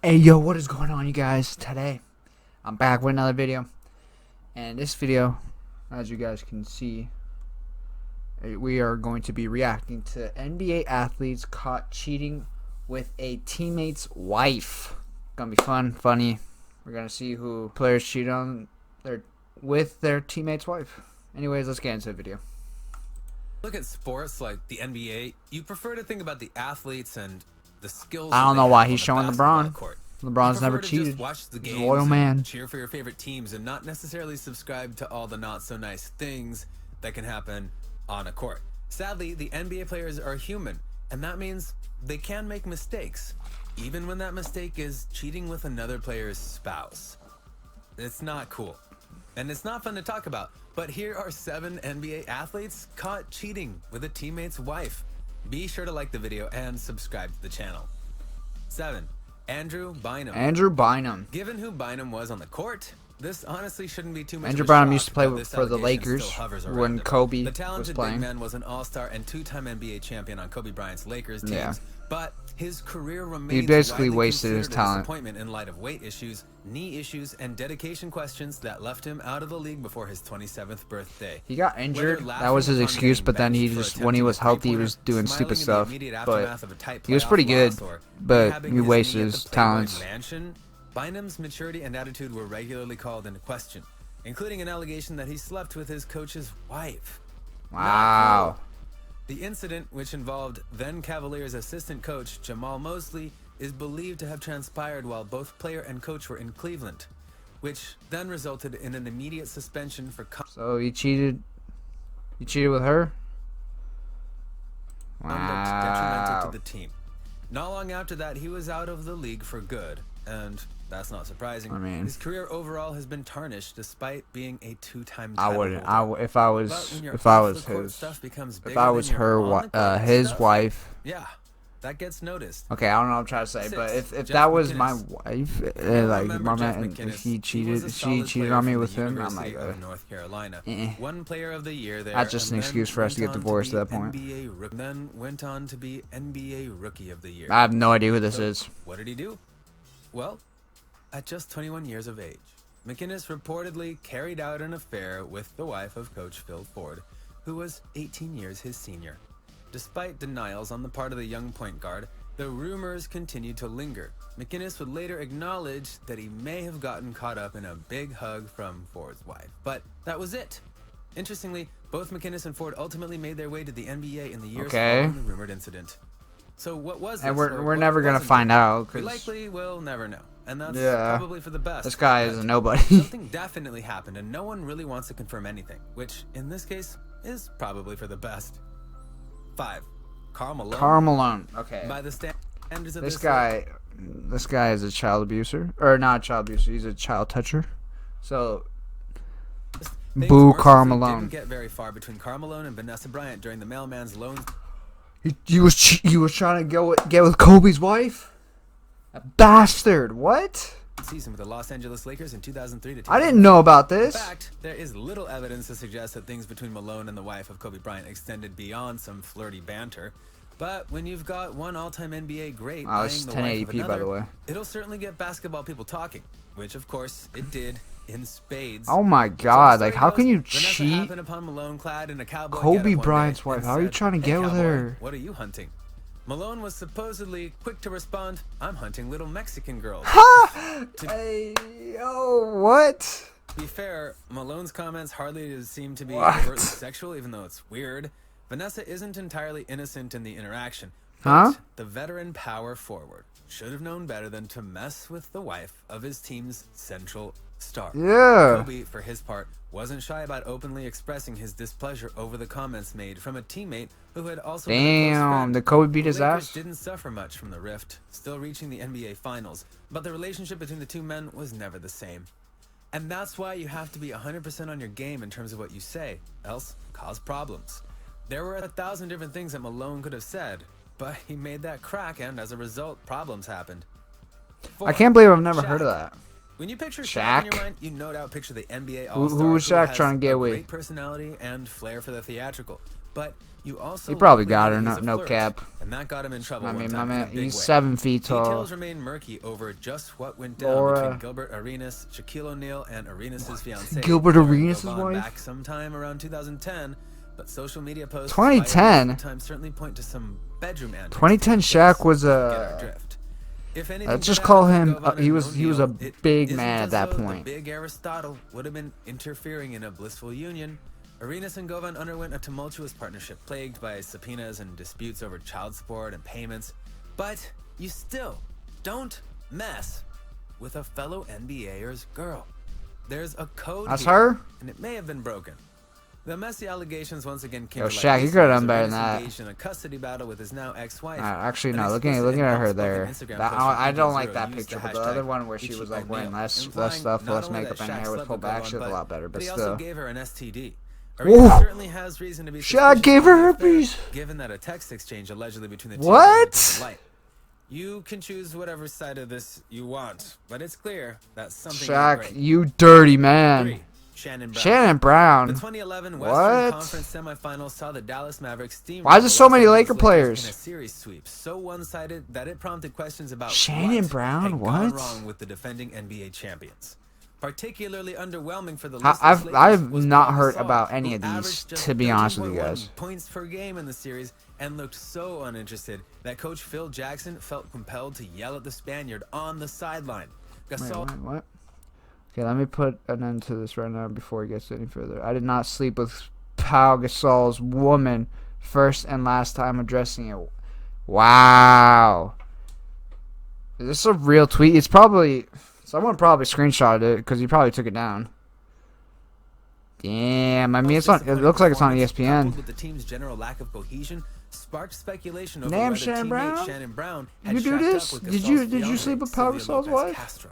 Hey yo, what is going on, you guys? Today I'm back with another video, and this video, as you guys can see, we are going to be reacting to NBA athletes caught cheating with a teammate's wife. Gonna be fun, funny. We're gonna see who players cheat on with their teammate's wife. Anyways, let's get into the video. Look at sports like the NBA. You prefer to think about the athletes and the skills. I don't know why he's showing LeBron. Court. LeBron's never cheated. Just watch the He's games, a loyal man. cheer for your favorite teams, and not necessarily subscribe to all the not so nice things that can happen on a court. Sadly, the NBA players are human, and that means they can make mistakes, even when that mistake is cheating with another player's spouse. It's not cool, and it's not fun to talk about. But here are 7 NBA athletes caught cheating with a teammate's wife. Be sure to like the video and subscribe to the channel. 7. Andrew Bynum. Andrew Bynum. Given who Bynum was on the court, this honestly shouldn't be too much Andrew of a shock Bynum used to play that this for the allegation Lakers still hovers when around him. Kobe The was talented playing. big man was an all-star and 2-time NBA champion on Kobe Bryant's Lakers teams. Yeah. But his career remains He basically widely wasted his considered a talent. disappointment in light of weight issues, knee issues, and dedication questions that left him out of the league before his 27th birthday. He got injured. That was his excuse, but then he just, when he was healthy, he was doing stupid stuff. But he was pretty good, but he wasted his talents. Bynum's maturity and attitude were regularly called into question, including an allegation that he slept with his coach's wife. Wow. The incident, which involved then Cavaliers assistant coach Jamal Mosley, is believed to have transpired while both player and coach were in Cleveland, which then resulted in an immediate suspension for So he cheated. He cheated with her. conduct detrimental Wow. to the team. Not long after that, he was out of the league for good, and that's not surprising. I mean, his career overall has been tarnished despite being a 2-time I title wouldn't. holder. If I was her, his wife. Yeah, that gets noticed. Okay, I don't know what I'm trying to say, 6. but if Jeff that was my McInnis. wife, like Remember my Jeff man, if McInnis. he He cheated, was a she solid cheated player on me from with the him, I'm University like, of North Carolina. eh. One player of the year there. That's just an and excuse then for us to went get on divorced be at that point. Then went on to be NBA Rookie of the Year. I have no idea who this So, is. What did he do? Well, at just 21 years of age, McInnis reportedly carried out an affair with the wife of Coach Phil Ford, who was 18 years his senior. Despite denials on the part of the young point guard, the rumors continued to linger. McInnis would later acknowledge that he may have gotten caught up in a big hug from Ford's wife, but that was it. Interestingly, both McInnis and Ford ultimately made their way to the NBA in the years following the rumored incident. So what was this? And or we're what never gonna wasn't it? find out We because likely will never know, and that's yeah, probably for the best. this guy is but a nobody. something definitely happened, and no one really wants to confirm anything, which in this case is probably for the best. 5. Karl Malone. Karl Malone. Okay. By the standards of This guy is a child abuser, or not a child abuser. He's a child toucher. So, things boo worse Karl as it Malone. Didn't get very far between Karl Malone and Vanessa Bryant during the mailman's loan. He was trying to get with Kobe's wife. A bastard. What? Season with the Los Angeles Lakers in 2003 to 2004. I didn't know about In this. fact, there is little evidence to suggest that things between Malone and the wife of Kobe Bryant extended beyond some flirty banter. But when you've got one all-time NBA great Wow, this buying is the wife of 1080p, by another, the way. it'll certainly get basketball people talking, which of course it did in spades. Oh my So God! the Like, story how goes, can you Vanessa cheat? happened upon Malone clad in a cowboy Kobe getup one Bryant's day wife. and How are you said, trying to "Hey, get with cowboy, her?" What are you hunting? Malone was supposedly quick to respond, "I'm hunting little Mexican girls." Hey, yo, what? To be fair, Malone's comments hardly seem to be What? overtly sexual, even though it's weird. Vanessa isn't entirely innocent in the interaction. Huh? But the veteran power forward should have known better than to mess with the wife of his team's central star. Yeah. Kobe, for his part, wasn't shy about openly expressing his displeasure over the comments made from a teammate who had also been a close Damn, friend. did Kobe beat The his Lakers ass? didn't suffer much from the rift, still reaching the NBA Finals, but the relationship between the two men was never the same. And that's why you have to be 100% on your game in terms of what you say, else cause problems. There were 1,000 different things that Malone could have said, but he made that crack, and as a result, problems happened. 4. I can't believe I've never Shaq. heard of that. When you picture Shaq in your Shaq? mind, you no doubt picture the NBA Who All-Star was Shaq has trying to get a with? great personality and flair for the theatrical. But you also He probably likely got know her, that he's no a flirt, cap. and that got him in trouble I one mean, my time in a man, big he's way. 7 feet tall. Details remain murky over just what went down Laura. between Gilbert Arenas, Shaquille O'Neal, and Arenas' fiancée, Gilbert Lauren Arenas' Govan, wife? back sometime around 2010. But social media posts 2010? time certainly point to some bedroom antics. 2010 Shaq was Let's just call him. He was a big man at that point. Big Aristotle would have been interfering in a blissful union. Arenas and Govan underwent a tumultuous partnership plagued by subpoenas and disputes over child support and payments. But you still don't mess with a fellow NBAer's girl. There's a code That's here, her? and it may have been broken. The messy allegations once again came Yo, to light. Shaq, you could have done better than Arenas that. engaged in a custody battle with his now ex-wife. Actually, An no. Looking explicit at and her there. outspoken Instagram That, post from I don't like Zero that used picture, the but the other hashtag one where she was like wearing O'Neal, less implying stuff, not less only makeup, that and Shaq hair with slept pulled with back. Govan, She looked a lot better, but but he also still. gave her an STD. Whoa. Arenas certainly has reason to be Shaq gave her herpes. given that a text exchange allegedly between the two What? came to light. You can choose whatever side of this you want, but it's clear that something ain't Shaq, great. you dirty man. 3. Shannon Brown. Shannon The Brown. 2011 Western What? Conference semifinals saw the Dallas Mavericks steamroll Why is there the so Los many Angeles Laker Lakers players? in a series sweep so one-sided that it prompted questions about Shannon what Brown? had gone What? wrong with the defending NBA champions. Particularly underwhelming for the I've Lakers was not Paul heard Gasol, about any who of these, averaged just to be honest with you 13.1 guys. points per game in the series and looked so uninterested that coach Phil Jackson felt compelled to yell at the Spaniard on the sideline. Wait, Gasol what? Okay, let me put an end to this right now before it gets any further. I did not sleep with Pau Gasol's woman first and last time addressing it. Wow. Is this a real tweet? It's probably... Someone probably screenshotted it because he probably took it down. Damn, I mean, it's on. It looks like it's on ESPN. coupled with the team's general lack of cohesion sparked speculation over Damn, whether Shannon teammate Brown? Shannon Brown had You do shacked this? up with Did Gasol's you fiancée, sleep with Pau Sylvia Gasol's Lopez wife? Castro.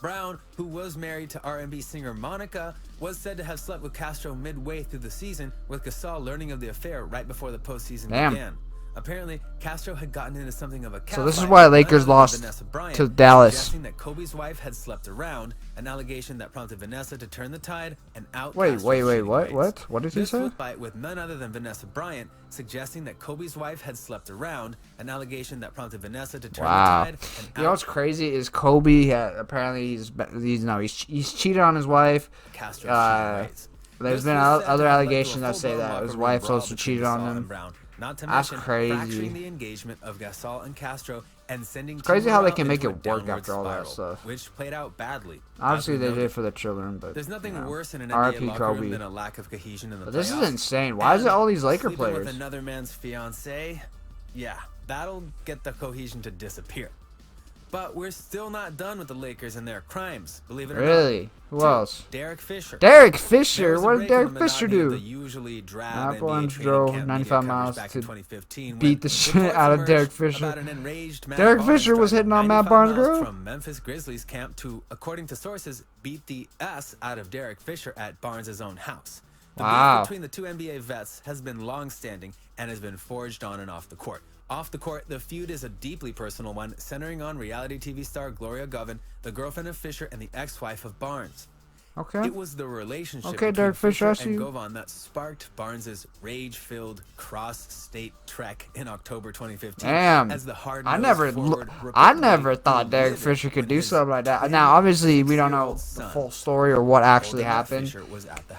Brown, who was married to R&B singer Monica, was said to have slept with Castro midway through the season, with Gasol learning of the affair right before the postseason Damn. began. Apparently, Castro had gotten into something of a So this is catfight why with Lakers none other than lost Vanessa Bryant, to Dallas. suggesting that Kobe's wife had slept around, an allegation that prompted Vanessa to turn the tide and out. Wait, Castro's wait, cheating what? ways. What did he This say? was fight with none other than Vanessa Bryant, suggesting that Kobe's wife had slept around, an allegation that prompted Vanessa to turn Wow. the tide and You know out what's crazy is Kobe. Apparently, he's cheated on his wife. Castro's cheating ways. There's This been was said to other have led to a allegations that say full-blown that locker his room wife's brawl also between cheated on Gasol him. and Brown. Not to That's mention crazy. fracturing the engagement of Gasol and Castro and sending It's crazy team how they morale can make into a it work downward after all that spiral, stuff. which played out badly. Obviously, as we they did noted. it for the children, but There's nothing you know. worse in an R.I.P. NBA locker Kobe. room than a lack of cohesion in the But this is playoffs. insane. Why is it all these Laker Sleeping players? with another man's fiance? Yeah, that'll get the cohesion to disappear. But we're still not done with the Lakers and their crimes, believe it or not. Really? Who else? Derek Fisher. Derek There Fisher. was a What did break Derek in the Fisher monotony of do? the usually drab Apple NBA and training drove camp 95 media coverage miles back to in 2015 beat when the shit reports out of emerged Derek Fisher. about an enraged Matt Derek Barnes Fisher was driving hitting on Matt 95 Barnes' miles girl? from Memphis Grizzlies camp to, according to sources, beat the S out of Derek Fisher at Barnes' own house. The Wow. beef between the two NBA vets has been long-standing and has been forged on and off the court. Off the court, the feud is a deeply personal one, centering on reality TV star Gloria Govan, the girlfriend of Fisher and the ex-wife of Barnes. Okay. It was the relationship Okay, between Derek Fisher, I see and you. Govan that sparked Barnes's rage-filled cross-state trek in October 2015. Damn. As the I never thought Derek Fisher could do something like that. Now, obviously, we don't know the full story or what actually happened.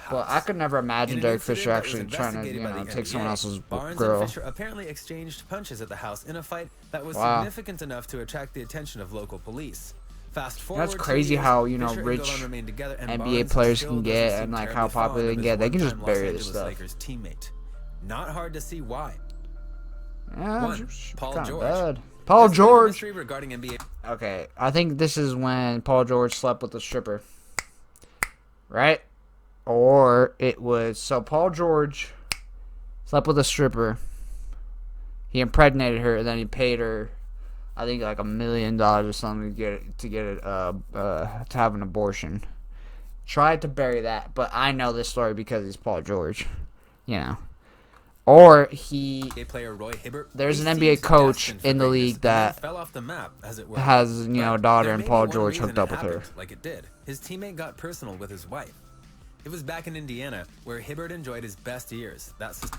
But I could never imagine Derek Fisher actually trying to, take someone else's Barnes girl. and Fisher apparently exchanged punches at the house in a fight that was Wow. significant enough to attract the attention of local police. Fast forward That's 2 crazy years, how, Fisher and rich Govan remained together, and NBA Barnes players still can doesn't get seem and, like, terribly how fond popular they of can his get. They can just longtime bury Los this Angeles stuff. Lakers teammate. Not hard to see why. Yeah, One, Paul kind of George. bad. Paul There's been a George. mystery regarding NBA. Okay, I think this is when Paul George slept with the stripper. Right? Or it was... So Paul George slept with a stripper. He impregnated her, and then he paid her, I think, like $1 million or something to have an abortion. Tried to bury that, but I know this story because he's Paul George. You know. Or NBA player Roy Hibbert. there's he an seems NBA coach destined for in the greatness, league and then that fell off the map, as it were. has, a But daughter, there and may Paul be one George reason hooked up it with her. happened like it did. His teammate got personal with his wife. It was back in Indiana, where Hibbert enjoyed his best years. That's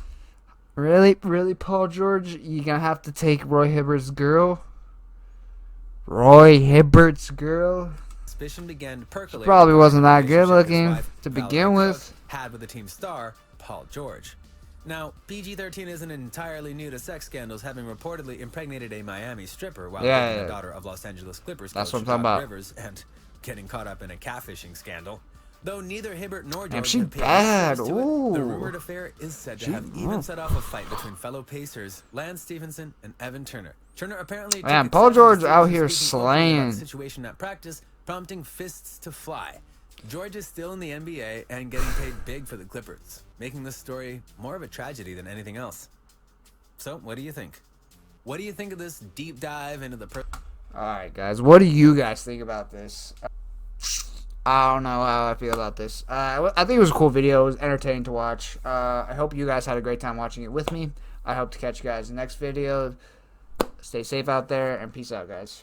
Really, Paul George? You gonna have to take Roy Hibbert's girl? Roy Hibbert's girl? Suspicion began to percolate. Probably wasn't that good relationship his looking wife, to Valerie begin Cook, with. had with the team star Paul George. Now, PG-13 isn't entirely new to sex scandals, having reportedly impregnated a Miami stripper while dating the daughter of Los Angeles Clippers That's coach what I'm talking Doc about. Rivers and getting caught up in a catfishing scandal. Though neither Hibbert nor Damn, George she have paid bad. much service to it, the Ooh. rumored affair is said to She have even rough. set off a fight between fellow Pacers Lance Stevenson and Evan Turner. Turner apparently Man, took Paul exception to George out Stevenson here speaking openly about the slaying. situation at practice, prompting fists to fly. George is still in the NBA and getting paid big for the Clippers, making this story more of a tragedy than anything else. So, what do you think? What do you think of this deep dive into the Alright, guys. What do you guys think about this? I don't know how I feel about this. I think it was a cool video. It was entertaining to watch. I hope you guys had a great time watching it with me. I hope to catch you guys in the next video. Stay safe out there, and peace out, guys.